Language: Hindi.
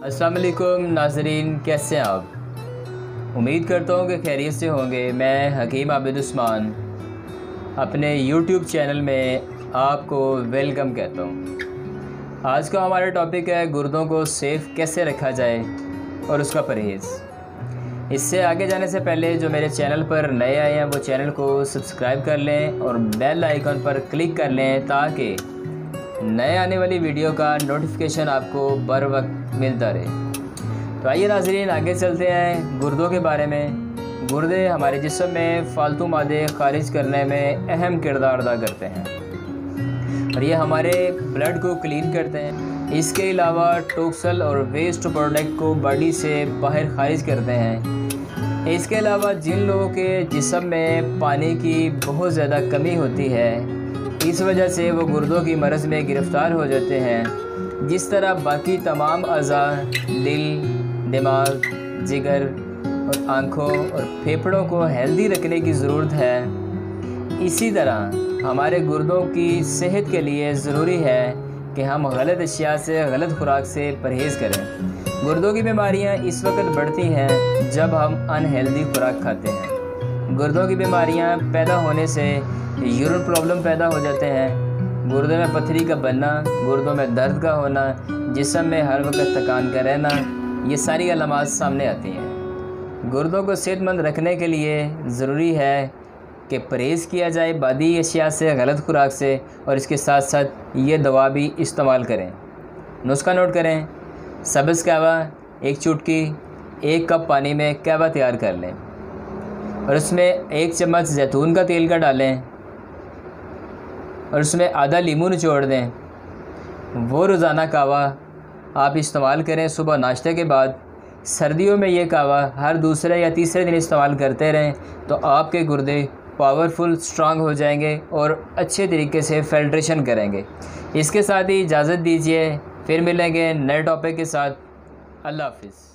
अस्सलाम वालेकुम नाज़रीन, कैसे हैं आप? उम्मीद करता हूँ कि खैरियत से होंगे। मैं हकीम आबिद उस्मान अपने YouTube चैनल में आपको वेलकम कहता हूँ। आज का हमारा टॉपिक है गुर्दों को सेफ़ कैसे रखा जाए और उसका परहेज़। इससे आगे जाने से पहले जो मेरे चैनल पर नए आए हैं वो चैनल को सब्सक्राइब कर लें और बेल आइकन पर क्लिक कर लें ताकि नए आने वाली वीडियो का नोटिफिकेशन आपको बर वक्त मिलता रहे। तो आइए नाज़रीन, आगे चलते हैं गुर्दों के बारे में। गुर्दे हमारे जिस्म में फ़ालतू मादे खारिज करने में अहम किरदार अदा करते हैं और ये हमारे ब्लड को क्लीन करते हैं। इसके अलावा टॉक्सल और वेस्ट प्रोडक्ट को बॉडी से बाहर खारिज करते हैं। इसके अलावा जिन लोगों के जिस्म में पानी की बहुत ज़्यादा कमी होती है, इस वजह से वो गुर्दों की मर्ज़ में गिरफ़्तार हो जाते हैं। जिस तरह बाकी तमाम अज़ा दिल, दिमाग, जिगर और आँखों और फेफड़ों को हेल्दी रखने की ज़रूरत है, इसी तरह हमारे गुर्दों की सेहत के लिए ज़रूरी है कि हम गलत अशिया से, गलत खुराक से परहेज़ करें। गुर्दों की बीमारियां इस वक्त बढ़ती हैं जब हम अनहेल्दी खुराक खाते हैं। गुर्दों की बीमारियां पैदा होने से यूरिन प्रॉब्लम पैदा हो जाते हैं, गुर्दे में पथरी का बनना, गुर्दों में दर्द का होना, जिस्म में हर वक्त थकान का रहना, ये सारी अलामात सामने आती हैं। गुर्दों को सेहतमंद रखने के लिए ज़रूरी है कि परहेज़ किया जाए बादी अशिया से, गलत खुराक से, और इसके साथ साथ ये दवा भी इस्तेमाल करें। नुस्खा नोट करें। सब्ज़ कहवा 1 चुटकी 1 कप पानी में कहवा तैयार कर लें और उसमें 1 चम्मच जैतून का तेल का डालें और उसमें आधा लीमू निचोड़ दें। वो रोज़ाना कहवा आप इस्तेमाल करें सुबह नाश्ते के बाद। सर्दियों में ये कहवा हर दूसरे या तीसरे दिन इस्तेमाल करते रहें तो आपके गुर्दे पावरफुल, स्ट्रांग हो जाएंगे और अच्छे तरीके से फिल्ट्रेशन करेंगे। इसके साथ ही इजाज़त दीजिए, फिर मिलेंगे नए टॉपिक के साथ। अल्लाह हाफ़िज़।